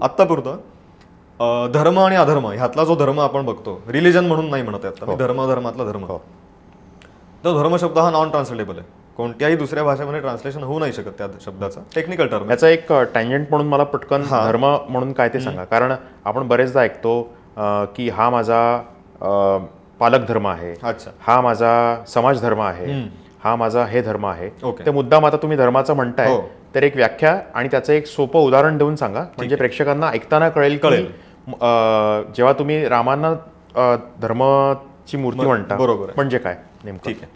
आत्तापुरतं धर्म आणि अधर्म ह्यातला जो धर्म आपण बघतो, रिलिजन म्हणून नाही म्हणत आहे आता, धर्मातला धर्म, तो धर्म शब्द हा नॉन ट्रान्सलेटेबल आहे. कोणत्याही दुसऱ्या भाषेमध्ये ट्रान्सलेशन होऊ नाही शकत त्या शब्दाचा, टेक्निकल टर्म. याचा एक टँजंट म्हणून मला पटकन धर्म म्हणून काय ते सांगा. कारण आपण बरेचदा ऐकतो की हा माझा पालक धर्म आहे, हा माझा समाज धर्म आहे, हा माझा हे धर्म आहे. ते मुद्दाम आता तुम्ही धर्माचं म्हणताय, तर एक व्याख्या आणि त्याचं एक सोपं उदाहरण देऊन सांगा, म्हणजे प्रेक्षकांना ऐकताना कळेल. जेव्हा तुम्ही रामांना धर्माची मूर्ती म्हणता, बरोबर, म्हणजे काय नेमकं? ठीक आहे,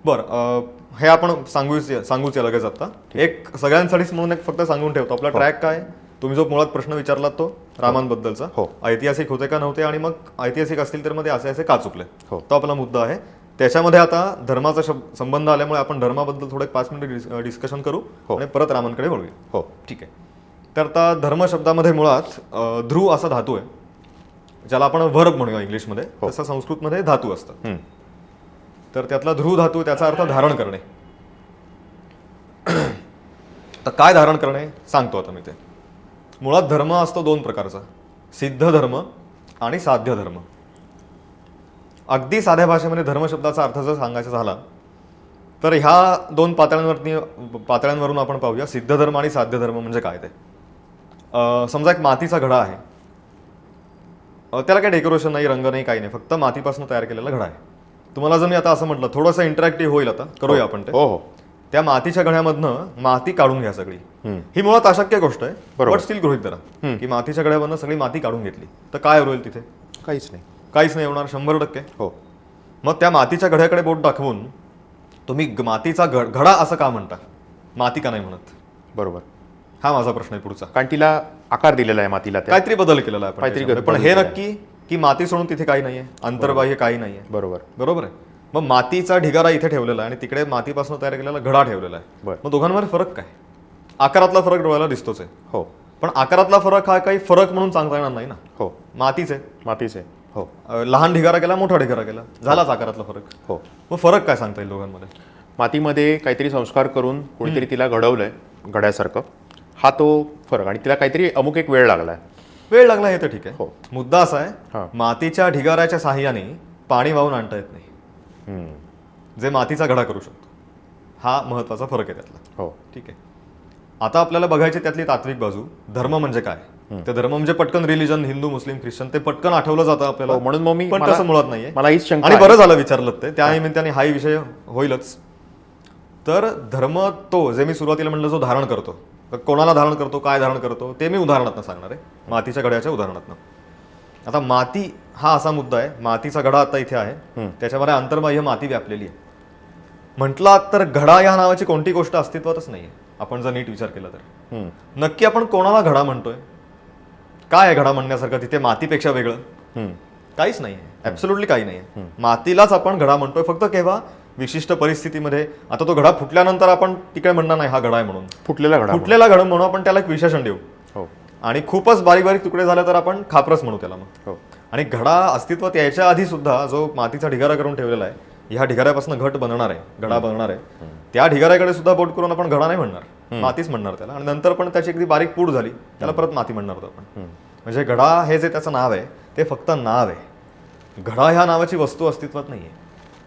बरं. हे आपण सांगूच लगेच आता. एक सगळ्यांसाठीच म्हणून एक फक्त सांगून ठेवतो. आपला ट्रॅक काय, तुम्ही जो मुळात प्रश्न विचारलात तो रामांबद्दलचा, ऐतिहासिक होते का नव्हते, आणि मग ऐतिहासिक असतील तर मग ते असे का चुकले, तो आपला मुद्दा आहे. त्याच्यामध्ये आता धर्माचा संबंध आल्यामुळे आपण धर्माबद्दल थोडे 5 मिनिट डिस्कशन करू आणि परत रामांकडे वळूया. ठीक आहे. तर आता धर्म शब्दामध्ये मुळात ध्रुव असा धातू आहे, ज्याला आपण वर्ब म्हणूया इंग्लिशमध्ये, तसं संस्कृतमध्ये धातू असतं. तर त्यातला ध्रुव धातू, त्याचा अर्थ धारण करणे. तर काय धारण करणे सांगतो आता मी. ते मुळात धर्म असतो 2 प्रकारचा, सिद्ध धर्म आणि साध्य धर्म. अगदी साध्या भाषेमध्ये धर्म शब्दाचा अर्थ जर सांगायचा झाला तर ह्या 2 पातळ्यांवरून आपण पाहूया, सिद्ध धर्म आणि साध्य धर्म म्हणजे काय ते. समजा एक मातीचा घडा आहे, त्याला काही डेकोरेशन नाही, रंग नाही, काही नाही, फक्त मातीपासून तयार केलेला घडा आहे. तुम्हाला जर मी आता असं म्हटलं, थोडंसं इंटरॅक्टिव्ह होईल, आता करूया आपण ते. त्या मातीच्या घड्यामधनं माती काढून घ्या सगळी. ही मुळात अशक्य गोष्ट आहे, बट स्टील गृहीत धरा की मातीच्या घड्यामधनं सगळी माती काढून घेतली तर काय होईल तिथे? काहीच नाही. काहीच नाही होणार, 100%. मग त्या मातीच्या घड्याकडे बोट दाखवून तुम्ही मातीचा घडा असं का म्हणता, माती का नाही म्हणत? बरोबर, हा माझा प्रश्न आहे पुढचा. कारण तिला आकार दिलेला आहे मातीला, काहीतरी बदल केलेला आहे काहीतरी, पण हे नक्की की माती सोडून तिथे काही नाहीये, अंतर्बाह्य काही नाहीये. बरोबर आहे. मग मातीचा ढिगारा इथे ठेवलेला आहे आणि तिकडे मातीपासून तयार केलेला घडा ठेवलेला आहे. मग दोघांमध्ये फरक काय? आकारातला फरक डोळ्याला दिसतोच आहे, पण आकारातला फरक हा काही फरक म्हणून सांगता येणार नाही ना. मातीच आहे. लहान ढिगारा केला, मोठा ढिगारा केला, झालाच आकारातला फरक. मग फरक काय सांगता येईल दोघांमध्ये? मातीमध्ये काहीतरी संस्कार करून कोणीतरी तिला घडवलंय घड्यासारखं, हा तो फरक. आणि तिला काहीतरी अमुक एक वेळ लागला हे तर ठीक आहे. मुद्दा असा आहे, मातीच्या ढिगाऱ्याच्या साह्याने पाणी वाहून आणता येत नाही, जे मातीचा घडा करू शकतो. हा महत्वाचा फरक आहे त्यातला. ठीक आहे. आता आपल्याला बघायची त्यातली तात्विक बाजू. धर्म म्हणजे काय? ते धर्म म्हणजे पटकन रिलिजन, हिंदू, मुस्लिम, ख्रिश्चन, ते पटकन आठवलं जातं आपल्याला, म्हणून पण तसं मुळात नाहीये. मला हीच शंका, आणि बरं झालं विचारलं ते, त्या निमित्ताने हाही विषय होईलच. तर धर्म तो, जे मी सुरुवातीला म्हणलं, जो धारण करतो, कोणाला धारण करतो, काय धारण करतो, ते मी उदाहरणातनं सांगणार आहे, मातीच्या घड्याच्या उदाहरणातनं. आता माती हा असा मुद्दा आहे, मातीचा घडा आता इथे आहे, त्याच्यामध्ये अंतर्बाह्य माती व्यापलेली आहे. म्हटला तर घडा या नावाची कोणती गोष्ट अस्तित्वातच नाहीये. आपण जर नीट विचार केला तर नक्की आपण कोणाला घडा म्हणतोय? काय आहे घडा म्हणण्यासारखं तिथे मातीपेक्षा वेगळं? काहीच नाहीये, ऍब्सोल्युटली काही नाहीये. मातीलाच आपण घडा म्हणतोय, फक्त केव्हा? विशिष्ट परिस्थितीमध्ये. आता तो घडा फुटल्यानंतर आपण तिकडे म्हणणार नाही हा घडा आहे म्हणून, फुटलेला घडा म्हणून आपण त्याला एक विशेषण देऊ. आणि खूपच बारीक बारीक तुकडे झाले तर आपण खापरस म्हणू त्याला मग. आणि घडा अस्तित्वात यायच्या आधी सुद्धा जो मातीचा ढिगारा करून ठेवलेला आहे, ह्या ढिगाऱ्यापासून घट बनणार आहे, घडा बनणार आहे, त्या ढिगाऱ्याकडे सुद्धा बोट करून आपण घडा नाही म्हणणार, मातीच म्हणणार त्याला. आणि नंतर पण त्याची अगदी बारीक पूड झाली, त्याला परत माती म्हणणार होतो आपण. म्हणजे घडा हे जे त्याचं नाव आहे ते फक्त नाव आहे. घडा ह्या नावाची वस्तू अस्तित्वात नाहीये,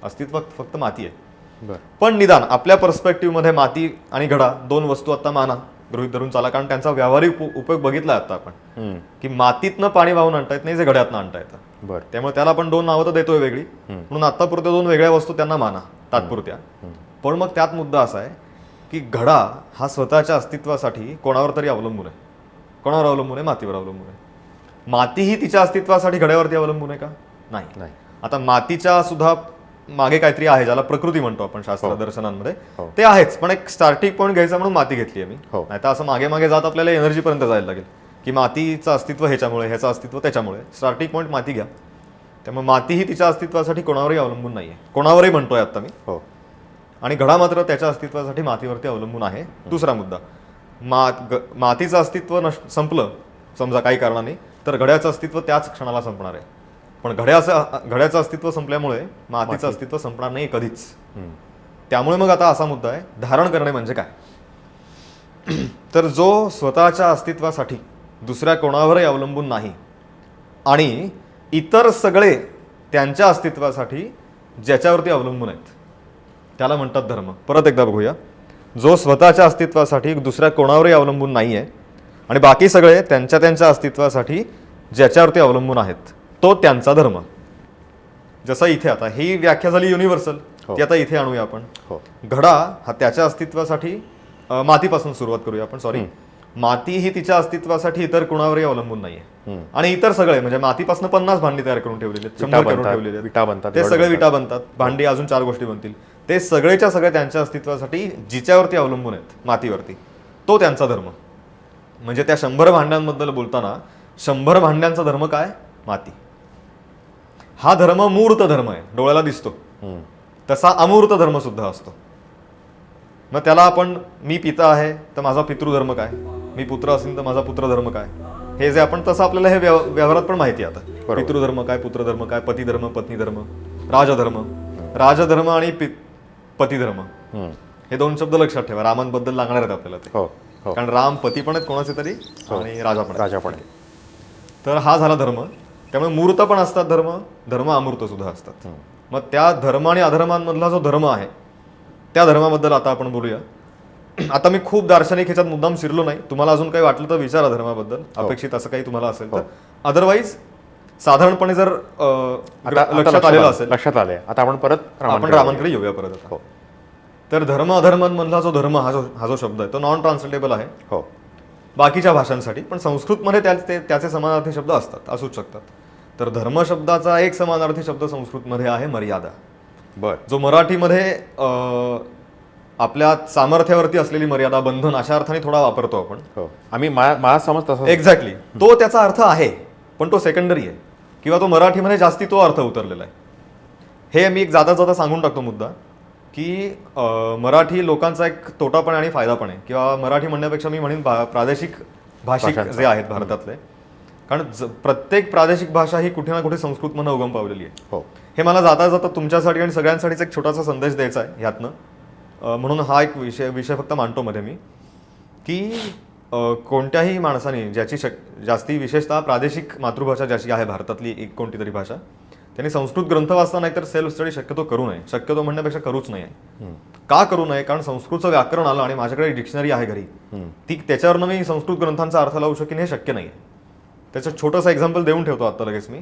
अस्तित्वात फक्त माती आहे. पण निदान आपल्या पर्स्पेक्टिव्ह मध्ये माती आणि घडा 2 वस्तू आता माना, गृहीत धरून चाला, कारण त्यांचा व्यावहारिक उपयोग बघितला आता आपण, की मातीतनं पाणी वाहून आणता येत नाही, जे घड्यातनं आणता येतं. त्यामुळे त्याला आपण 2 नावं तर देतोय वेगळी, म्हणून आतापुरत्या 2 वेगळ्या वस्तू त्यांना माना, तात्पुरत्या. पण मग त्यात मुद्दा असा आहे की घडा हा स्वतःच्या अस्तित्वासाठी कोणावर तरी अवलंबून आहे. कोणावर अवलंबून आहे? मातीवर अवलंबून आहे. मातीही तिच्या अस्तित्वासाठी घड्यावरती अवलंबून आहे का? नाही. आता मातीच्या सुद्धा मागे काहीतरी आहे, ज्याला प्रकृती म्हणतो आपण शास्त्र दर्शनांमध्ये, ते आहेच. पण एक स्टार्टिंग पॉईंट घ्यायचा म्हणून माती घेतली आहे मी. नाही तर असं मागे मागे जात आपल्याला एनर्जी पर्यंत जायला लागेल की मातीचं अस्तित्व ह्याच्यामुळे, ह्याचं अस्तित्व त्याच्यामुळे. स्टार्टिंग पॉईंट माती घ्या. त्यामुळे मातीही तिच्या अस्तित्वासाठी कोणावरही अवलंबून नाहीये, कोणावरही म्हणतोय आता मी. आणि घडा मात्र त्याच्या अस्तित्वासाठी मातीवरती अवलंबून आहे. दुसरा मुद्दा, मातीचं अस्तित्व संपलं समजा काही कारणाने, तर घड्याचं अस्तित्व त्याच क्षणाला संपणार आहे. पण घड्याचं अस्तित्व संपल्यामुळे मातीचं अस्तित्व संपणार नाही कधीच. त्यामुळे मग आता असा मुद्दा आहे, धारण करणे म्हणजे काय? तर जो स्वतःच्या अस्तित्वासाठी दुसऱ्या कोणावरही अवलंबून नाही आणि इतर सगळे त्यांच्या अस्तित्वासाठी ज्याच्यावरती अवलंबून आहेत त्याला म्हणतात धर्म. परत एकदा बघूया. जो स्वतःच्या अस्तित्वासाठी दुसऱ्या कोणावरही अवलंबून नाही आहे आणि बाकी सगळे त्यांच्या त्यांच्या अस्तित्वासाठी ज्याच्यावरती अवलंबून आहेत तो त्यांचा धर्म. जसं इथे आता ही व्याख्या झाली युनिव्हर्सल, ती आता इथे आणूया आपण. घडा हा त्याच्या अस्तित्वासाठी मातीपासून सुरुवात करूया आपण. सॉरी, माती ही तिच्या अस्तित्वासाठी इतर कुणावरही अवलंबून नाहीये आणि इतर सगळे म्हणजे मातीपासून 50 भांडी तयार करून ठेवलेली आहेत, 100 करून ठेवलेली आहेत, ते सगळे विटा बनतात, भांडी अजून 4 गोष्टी बनतील. ते सगळेच्या सगळे त्यांच्या अस्तित्वासाठी जिच्यावरती अवलंबून आहेत मातीवरती तो त्यांचा धर्म. म्हणजे त्या 100 भांड्यांबद्दल बोलताना 100 भांड्यांचा धर्म काय? माती. हा धर्म मूर्त धर्म आहे, डोळ्याला दिसतो. तसा अमूर्त धर्म सुद्धा असतो. मग त्याला आपण मी पिता आहे तर माझा पितृधर्म काय, मी पुत्र असेल तर माझा पुत्रधर्म काय, हे जे आपण तसं आपल्याला हे व्यवहारात पण माहिती आहे आता. पितृधर्म काय, पुत्रधर्म काय, पतिधर्म, पत्नीधर्म, राजधर्म. राजधर्म आणि पतिधर्म हे 2 शब्द लक्षात ठेवा. रामांबद्दल लागणार आहेत आपल्याला ते, कारण राम पती पण आहेत कोणाचे तरी आणि राजा पण आहे. तर हा झाला धर्म. त्यामुळे मूर्त पण असतात धर्म, धर्म अमूर्त सुद्धा असतात. मग त्या धर्म आणि अधर्मांमधला जो धर्म आहे त्या धर्माबद्दल आता आपण बोलूया. आता मी खूप दार्शनिक ह्याच्यात मुद्दाम शिरलो नाही. तुम्हाला अजून काही वाटलं तर विचारा धर्माबद्दल, अपेक्षित असं काही तुम्हाला असेल तर. अदरवाईज साधारणपणे जर लक्षात आलेलं असेल, लक्षात आले. आता आपण रामांकडे येऊया परत आता. तर धर्म अधर्मांमधला जो धर्म हा जो शब्द आहे तो नॉन ट्रान्सलेटेबल आहे बाकीच्या भाषांसाठी, पण संस्कृतमध्ये त्याचे समानार्थी शब्द असूच शकतात. तर धर्म शब्दाचा एक समानार्थी शब्द संस्कृतमध्ये आहे मर्यादा. जो मराठीमध्ये आपल्या सामर्थ्यावरती असलेली मर्यादा, बंधन अशा अर्थाने थोडा वापरतो आपण. आम्ही माझा समज तसा एक्झॅक्टली तो त्याचा अर्थ आहे, पण तो सेकंडरी आहे किंवा तो मराठीमध्ये जास्ती तो अर्थ उतरलेला आहे. हे मी एक जाता जाता सांगून टाकतो मुद्दा की मराठी लोकांचा एक तोटा पण आणि फायदा पण आहे. किंवा मराठी म्हणण्यापेक्षा मी म्हणेन प्रादेशिक भाषिक जे आहेत भारतातले, कारण प्रत्येक प्रादेशिक भाषा ही कुठे ना कुठे संस्कृतमधून उगम पावलेली आहे. हे मला जाता जाता तुमच्यासाठी आणि सगळ्यांसाठीच एक छोटासा संदेश द्यायचा आहे ह्यातनं. म्हणून हा एक विषय फक्त मांडतो मध्ये मी की कोणत्याही माणसाने ज्याची जास्ती विशेषतः प्रादेशिक मातृभाषा ज्याची आहे भारतातली एक कोणती तरी भाषा, त्यांनी संस्कृत ग्रंथ वाचता नाही तर सेल्फ स्टडी शक्यतो करू नये. शक्यतो म्हणण्यापेक्षा करूच नये. का करू नये? कारण संस्कृतचं व्याकरण आलं आणि माझ्याकडे डिक्शनरी आहे घरी, ती त्याच्यावरनं मी संस्कृत ग्रंथांचा अर्थ लावू शकेन हे शक्य नाही. त्याचं छोटंसं एक्झाम्पल देऊन ठेवतो आता लगेच. मी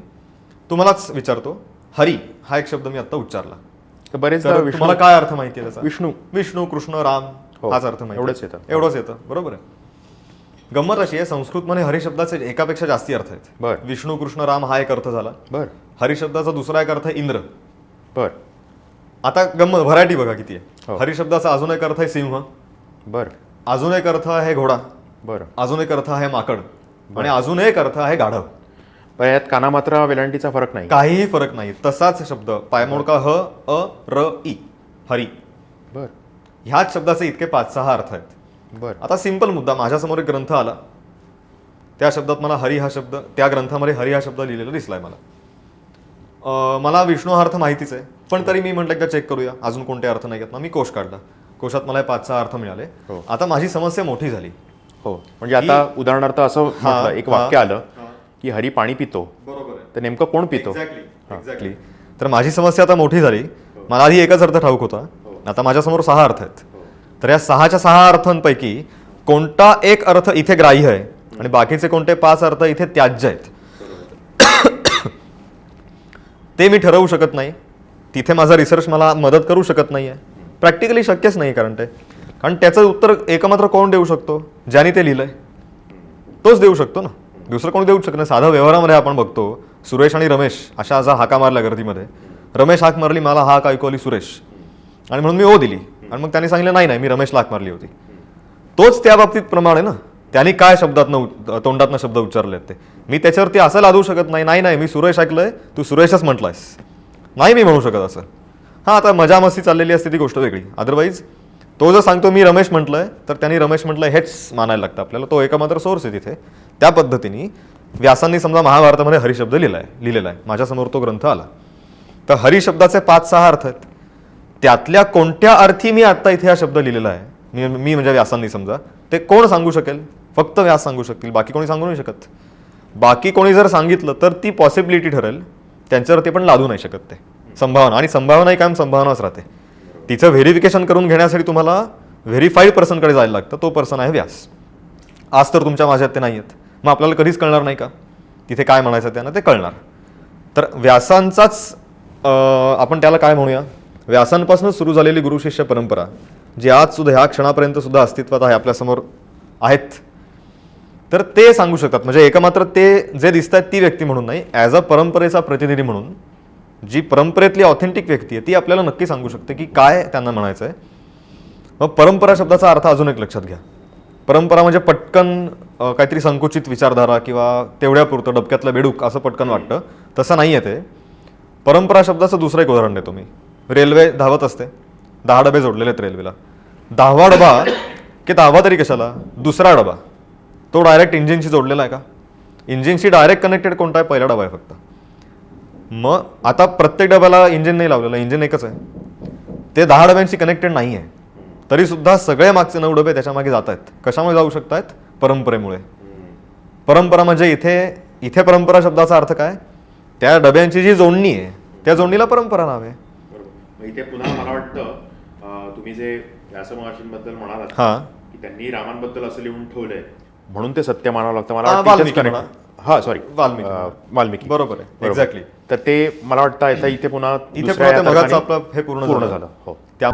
तुम्हालाच विचारतो, हरी हा एक शब्द मी आता उच्चारला, तर बरेच तुम्हाला काय अर्थ माहिती आहे त्याचा? विष्णू, कृष्ण, राम हाच अर्थ माहिती. एवढंच येतं. बरोबर आहे. गंमत अशी आहे, संस्कृतमध्ये हरी शब्दाचे एकापेक्षा जास्ती अर्थ आहेत. विष्णू, कृष्ण, राम हा एक अर्थ झाला. हरी शब्दाचा दुसरा एक अर्थ इंद्र. आता गंमत व्हरायटी बघा किती आहे. हरी शब्दाचा अजून एक अर्थ आहे सिंह, अजून एक अर्थ आहे घोडा, अजून एक अर्थ आहे माकड आणि अजून एक अर्थ आहे गाढव. यात कानामात्रा वेलांटीचा फरक नाही, काहीही फरक नाही. तसाच शब्द पायमोडका ह अ र ई हरी. ह्याच शब्दाचे इतके 5-6 अर्थ आहेत. आता सिंपल मुद्दा, माझ्यासमोर एक ग्रंथ आला, त्या शब्दात मला हरी हा शब्द, त्या ग्रंथामध्ये हरी हा शब्द लिहिलेला दिसलाय मला. मला विष्णू हा अर्थ माहितीच आहे, पण तरी मी म्हटलं एकदा चेक करूया अजून कोणते अर्थ नाही आहेत ना. मी कोश काढला, कोशात मला 5-6 अर्थ मिळाले. आता माझी समस्या मोठी झाली. म्हणजे आता उदाहरणार्थ असं एक वाक्य आलं की हरी पाणी पितो, तर नेमकं कोण पितो? एक्झॅक्टली. तर माझी समस्या आता मोठी झाली. मला आधी एकच अर्थ ठाऊक होता, आता माझ्यासमोर 6 अर्थ आहेत. तर या 6च्या 6 अर्थांपैकी कोणता एक अर्थ इथे ग्राह्य आहे आणि बाकीचे कोणते 5 अर्थ इथे त्याज्य आहेत ते मी ठरवू शकत नाही. तिथे माझा रिसर्च मला मदत करू शकत नाहीये. प्रॅक्टिकली शक्यच नाही. कारण त्याचं उत्तर एकमात्र कोण देऊ शकतो? ज्याने ते लिहिलंय तोच देऊ शकतो ना, दुसरं कोणी देऊ शकत नाही. साधा व्यवहारामध्ये आपण बघतो, सुरेश आणि रमेश अशा हाका मारल्या गर्दीमध्ये, रमेश हाक मारली, मला हाक ऐकू आली सुरेश, आणि म्हणून मी ओ दिली, आणि मग त्यांनी सांगितलं नाही मी रमेशला हाक मारली होती. तोच त्या बाबतीत प्रमाणे ना, त्यांनी काय शब्दातनं तोंडातनं शब्द उच्चारले ते मी त्याच्यावरती असं लादू शकत नाही. नाही मी सुरेश ऐकलंय, तू सुरेशच म्हटलायस, नाही मी म्हणू शकत असं. हा, आता मजा मस्ती चाललेली असते ती गोष्ट वेगळी. अदरवाईज तो जर सांगतो मी रमेश म्हटलंय, तर त्यांनी रमेश म्हटलंय हेच मानायला लागतं आपल्याला. तो एका मात्र सोर्स आहे तिथे. त्या पद्धतीने व्यासांनी समजा महाभारतामध्ये हरिशब्द लिहिलेला आहे, माझ्यासमोर तो ग्रंथ आला, तर हरिशब्दाचे 5-6 अर्थ आहेत. त्यातल्या कोणत्या अर्थी मी आता इथे हा शब्द लिहिलेला आहे, मी म्हणजे व्यासांनी समजा, ते कोण सांगू शकेल? फक्त व्यास सांगू शकतील, बाकी कोणी सांगू नाही शकत. बाकी कोणी जर सांगितलं तर ती पॉसिबिलिटी ठरेल, त्यांच्यावरती पण लादू नाही शकत ते. संभावना, आणि संभावना ही कायम संभावनाच राहते. तिचं व्हेरिफिकेशन करून घेण्यासाठी तुम्हाला व्हेरीफाईड पर्सनकडे जायला लागतं. तो पर्सन आहे व्यास. आज तर तुमच्या माझ्यात ते नाही आहेत, मग आपल्याला कधीच कळणार नाही का तिथे काय म्हणायचं त्यांना, ते कळणार. तर व्यासांचाच आपण त्याला काय म्हणूया, व्यासांपासून सुरू झालेली गुरु शिष्य परंपरा जी आज सुद्धा ह्या क्षणापर्यंत सुद्धा अस्तित्वात आहे, आपल्यासमोर आहेत, तर ते सांगू शकतात. म्हणजे एकमात्र ते जे दिसत आहेत ती व्यक्ती म्हणून नाही, ॲज अ परंपरेचा प्रतिनिधी म्हणून जी परंपरेतली ऑथेंटिक व्यक्ती आहे ती आपल्याला नक्की सांगू शकते की काय त्यांना म्हणायचं आहे. मग परंपरा शब्दाचा अर्थ अजून एक लक्षात घ्या. परंपरा म्हणजे पटकन काहीतरी संकुचित विचारधारा किंवा तेवढ्यापुरतं डबक्यातलं बेडूक असं पटकन वाटतं, तसं नाही आहे ते. परंपरा शब्दाचं दुसरं एक उदाहरण देतो मी. रेल्वे धावत असते, 10 डबे जोडलेले आहेत रेल्वेला. 10वा डबा की 10वा तरी कशाला, दुसरा डबा तो डायरेक्ट इंजिनशी जोडलेला आहे का? इंजिनशी डायरेक्ट कनेक्टेड कोणता आहे? पहिला डबा आहे फक्त. मग आता प्रत्येक डब्याला इंजिन नाही लावलेलं, इंजिन एकच आहे, ते 10 डब्यांशी कनेक्टेड नाही आहे, तरी सुद्धा सगळे मागचे 9 डबे त्याच्या मागे जात आहेत. कशामुळे जाऊ शकतायत? परंपरेमुळे. परंपरा म्हणजे इथे परंपरा शब्दाचा अर्थ काय? त्या डब्यांची जी जोडणी आहे त्या जोडणीला परंपरा नाव आहे. इथे पुन्हा मला वाटतं तुम्ही जे व्यासमहर्षींबद्दल म्हणालात हा, की त्यांनी रामांबद्दल असं लिहून ठेवलंय म्हणून ते सत्य मानावं लागतं. मला वाल्मिकी वाटतं म्हणा. हा सॉरी वाल्मिकी बरोबर आहे, एक्झॅक्टली. तर ते मला वाटतं इथे पुन्हा इथे पुन्हा ते मगाचं आपलं हे पूर्ण झालं. हो. त्या